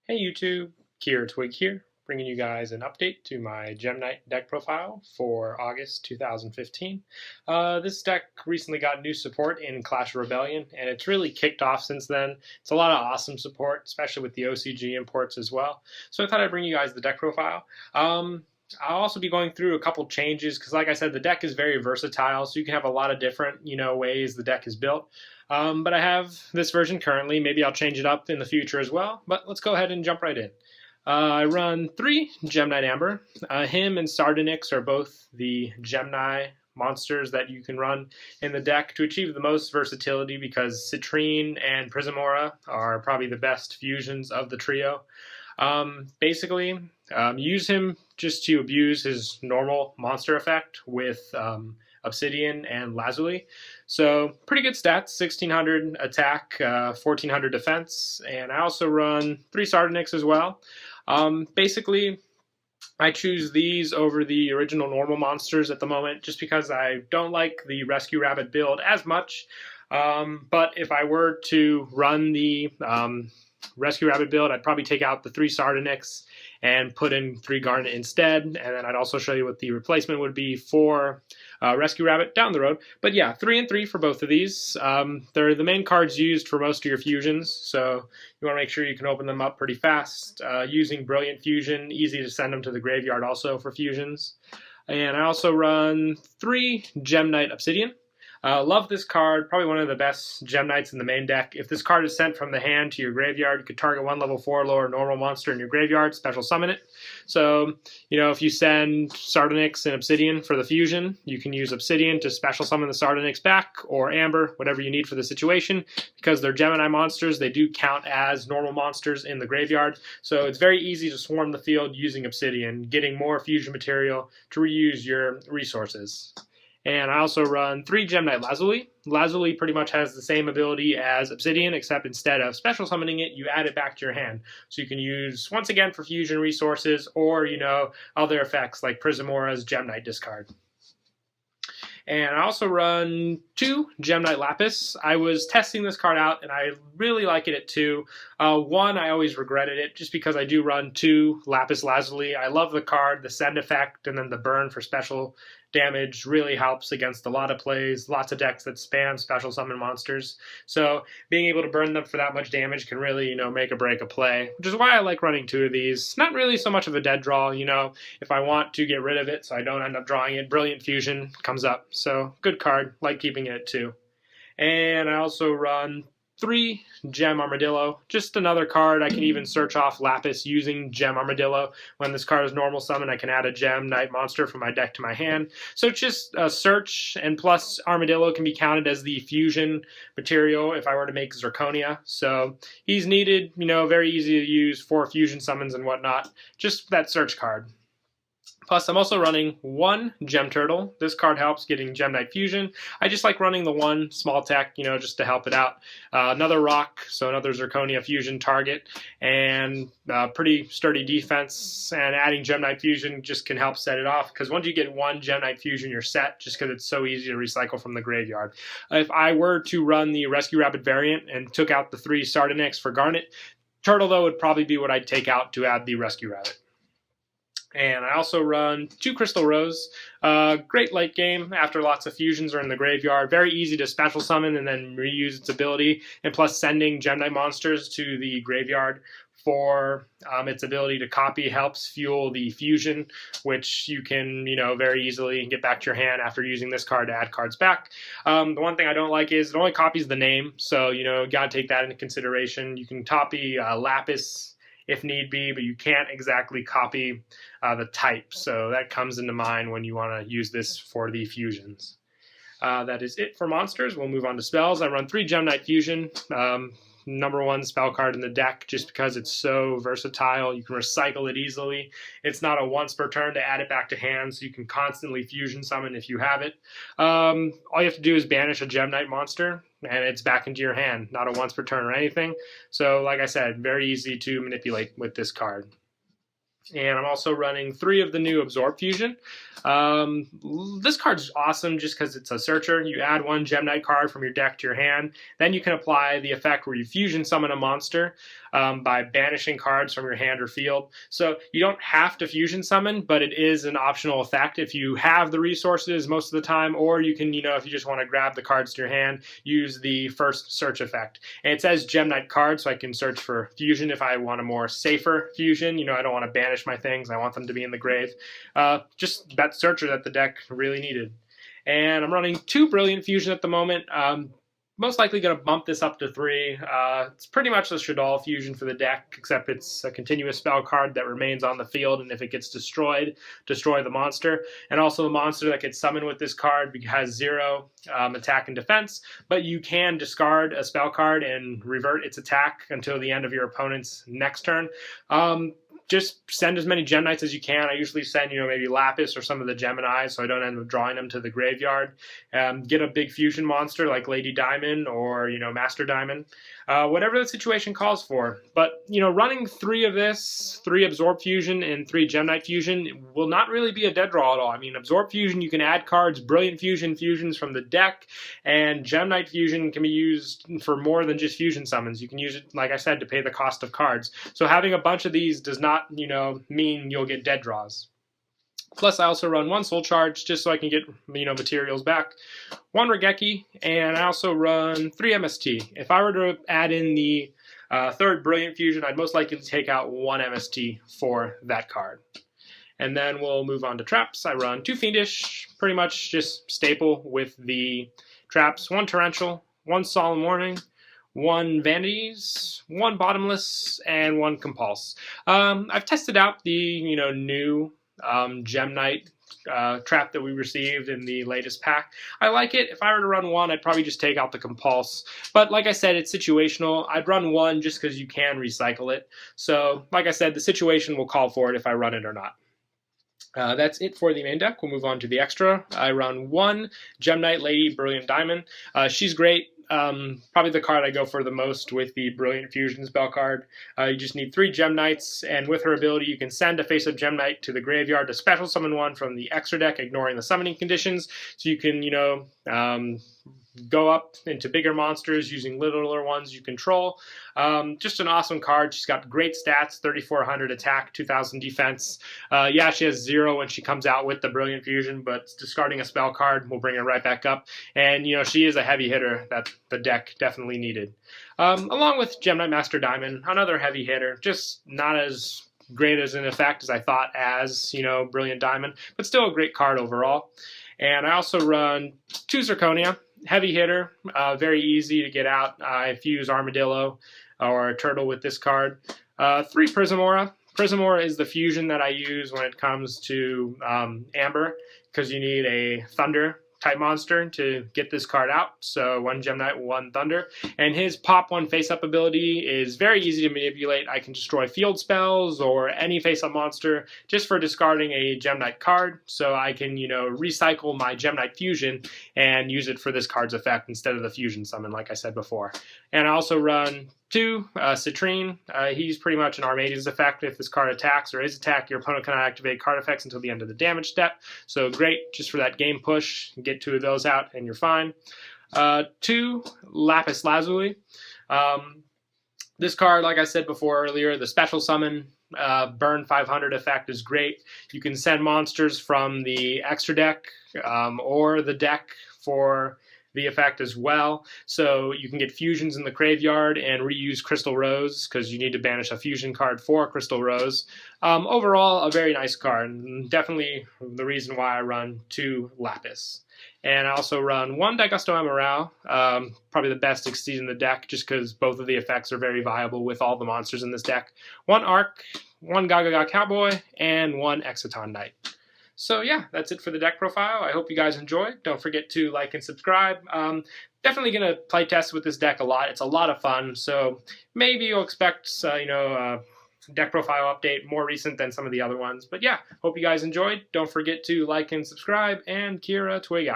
Hey YouTube, Kier Twig here, bringing you guys an update to my Gem Knight deck profile for August 2015. This deck recently got new support in Clash of Rebellion, and it's really kicked off since then. It's a lot of awesome support, especially with the OCG imports as well. So I thought I'd bring you guys the deck profile. I'll also be going through a couple changes because, like I said, the deck is very versatile, so you can have a lot of different, ways the deck is built. But I have this version currently. Maybe I'll change it up in the future as well. But let's go ahead and jump right in. I run 3 Gem Knight Amber. Him and Sardonyx are both the Gemini monsters that you can run in the deck to achieve the most versatility because Citrine and Prismora are probably the best fusions of the trio. Basically, use him just to abuse his normal monster effect with Obsidian and Lazuli. So pretty good stats, 1600 attack, 1400 defense, and I also run 3 Sardonyx as well. Basically, I choose these over the original normal monsters at the moment just because I don't like the Rescue Rabbit build as much. But if I were to run the Rescue Rabbit build, I'd probably take out the 3 Sardonyx and put in 3 Garnet instead, and then I'd also show you what the replacement would be for Rescue Rabbit down the road. But yeah, 3 and 3 for both of these. They're the main cards used for most of your fusions, so you want to make sure you can open them up pretty fast. Using Brilliant Fusion, easy to send them to the graveyard also for fusions. And I also run 3 Gem Knight Obsidian. Love this card, probably one of the best Gem Knights in the main deck. If this card is sent from the hand to your graveyard, you could target 1 level 4 lower normal monster in your graveyard, special summon it. So, if you send Sardonyx and Obsidian for the fusion, you can use Obsidian to special summon the Sardonyx back, or Amber, whatever you need for the situation. Because they're Gemini monsters, they do count as normal monsters in the graveyard. So it's very easy to swarm the field using Obsidian, getting more fusion material to reuse your resources. And I also run 3 Gem Knight Lazuli. Lazuli pretty much has the same ability as Obsidian, except instead of special summoning it, you add it back to your hand. So you can use, once again, for fusion resources or, other effects like Prismora's Gem Knight discard. And I also run 2 Gem Knight Lapis. I was testing this card out, and I really like it at 2. 1, I always regretted it, just because I do run 2 Lapis Lazuli. I love the card, the send effect, and then the burn for special damage really helps against a lot of plays, lots of decks that spam special summon monsters. So being able to burn them for that much damage can really, make or break a play, which is why I like running 2 of these. Not really so much of a dead draw, if I want to get rid of it so I don't end up drawing it, Brilliant Fusion comes up. So good card, like keeping it at 2. And I also run 3 Gem Armadillo, just another card. I can even search off Lapis using Gem Armadillo. When this card is normal summon, I can add a Gem Knight monster from my deck to my hand. So it's just a search, and plus Armadillo can be counted as the fusion material if I were to make Zirconia. So he's needed, very easy to use for fusion summons and whatnot. Just that search card. Plus, I'm also running 1 Gem Turtle. This card helps getting Gem Knight Fusion. I just like running the 1 small tech, just to help it out. Another rock, so another Zirconia Fusion target, and pretty sturdy defense. And adding Gem Knight Fusion just can help set it off, because once you get 1 Gem Knight Fusion, you're set, just because it's so easy to recycle from the graveyard. If I were to run the Rescue Rabbit variant and took out the 3 Sardonyx for Garnet, Turtle, though, would probably be what I'd take out to add the Rescue Rabbit. And I also run 2 Crystal Rose. Great late game after lots of fusions are in the graveyard. Very easy to special summon and then reuse its ability. And plus sending Gem Knight monsters to the graveyard for its ability to copy helps fuel the fusion, which you can, very easily get back to your hand after using this card to add cards back. The one thing I don't like is it only copies the name. So, gotta take that into consideration. You can copy Lapis if need be, but you can't exactly copy the type. So that comes into mind when you want to use this for the fusions. That is it for monsters. We'll move on to spells. I run 3 Gem Knight Fusion. Number 1 spell card in the deck just because it's so versatile. You can recycle it easily. It's not a once per turn to add it back to hand, so you can constantly fusion summon if you have it. All you have to do is banish a Gem Knight monster, and it's back into your hand, not a once per turn or anything. So like I said, very easy to manipulate with this card. And I'm also running 3 of the new Absorb Fusion. This card's awesome just because it's a searcher. You add 1 Gem Knight card from your deck to your hand. Then you can apply the effect where you fusion summon a monster by banishing cards from your hand or field. So you don't have to fusion summon, but it is an optional effect if you have the resources most of the time, or you can, if you just want to grab the cards to your hand, use the first search effect. And it says Gem Knight card, so I can search for fusion if I want a more safer fusion. I don't want to banish my things. I want them to be in the grave. Just that searcher that the deck really needed. And I'm running 2 Brilliant Fusion at the moment. Most likely going to bump this up to 3. It's pretty much the Shaddoll Fusion for the deck, except it's a continuous spell card that remains on the field, and if it gets destroyed, destroy the monster. And also the monster that gets summoned with this card has 0 attack and defense, but you can discard a spell card and revert its attack until the end of your opponent's next turn. Just send as many Gem Knights as you can. I usually send, maybe Lapis or some of the Geminis, so I don't end up drawing them to the graveyard. Get a big fusion monster like Lady Diamond or, Master Diamond. Whatever the situation calls for. But, running 3 of this, 3 Absorb Fusion and 3 Gem Knight Fusion will not really be a dead draw at all. I mean, Absorb Fusion, you can add cards, Brilliant Fusion, fusions from the deck, and Gem Knight Fusion can be used for more than just fusion summons. You can use it, like I said, to pay the cost of cards. So having a bunch of these does not, mean you'll get dead draws. Plus, I also run 1 Soul Charge just so I can get, materials back, 1 Regeki, and I also run 3 MST. If I were to add in the 3rd Brilliant Fusion, I'd most likely take out 1 MST for that card. And then we'll move on to traps. I run 2 Fiendish, pretty much just staple with the traps, 1 Torrential, 1 Solemn Warning, 1 Vanities, 1 Bottomless, and 1 Compulse. I've tested out the new Gem Knight trap that we received in the latest pack. I like it. If I were to run 1, I'd probably just take out the Compulse. But like I said, it's situational. I'd run 1 just because you can recycle it. So like I said, the situation will call for it if I run it or not. That's it for the main deck. We'll move on to the extra. I run 1 Gem Knight Lady Brilliant Diamond. She's great. Probably the card I go for the most with the Brilliant Fusion spell card. You just need 3 Gem Knights, and with her ability you can send a face-up Gem Knight to the graveyard to special summon 1 from the extra deck, ignoring the summoning conditions. So you can, go up into bigger monsters using littler ones you control. Just an awesome card. She's got great stats, 3,400 attack, 2,000 defense. Yeah, she has 0 when she comes out with the Brilliant Fusion, but discarding a spell card will bring her right back up. And, she is a heavy hitter that the deck definitely needed. Along with Gem Knight Master Diamond, another heavy hitter, just not as great as an effect as I thought as, Brilliant Diamond, but still a great card overall. And I also run 2 Zirconia. Heavy hitter, very easy to get out. I fuse Armadillo or a Turtle with this card. 3 Prismora. Prismora is the fusion that I use when it comes to Amber, because you need a Thunder type monster to get this card out. So 1 Gem Knight, 1 Thunder. And his pop 1 face-up ability is very easy to manipulate. I can destroy field spells or any face-up monster just for discarding a Gem Knight card. So I can, recycle my Gem Knight fusion and use it for this card's effect instead of the fusion summon, like I said before. And I also run 2 Citrine. He's pretty much an Armadillo's effect. If this card attacks or is attacked, your opponent cannot activate card effects until the end of the damage step. So great just for that game push. Get 2 of those out and you're fine. 2 Lapis Lazuli. This card, like I said before earlier, the special summon burn 500 effect is great. You can send monsters from the extra deck or the deck for the effect as well. So you can get fusions in the graveyard and reuse Crystal Rose because you need to banish a fusion card for Crystal Rose. Overall, a very nice card. And definitely the reason why I run 2 Lapis. And I also run 1 Daigusto Emerald, probably the best Exceed in the deck just because both of the effects are very viable with all the monsters in this deck. 1 Arc, 1 Gaga Cowboy, and 1 Exciton Knight. So yeah, that's it for the deck profile. I hope you guys enjoyed. Don't forget to like and subscribe. Definitely going to play test with this deck a lot. It's a lot of fun, so maybe you'll expect deck profile update more recent than some of the other ones. But yeah, hope you guys enjoyed. Don't forget to like and subscribe, and Kira Twig out.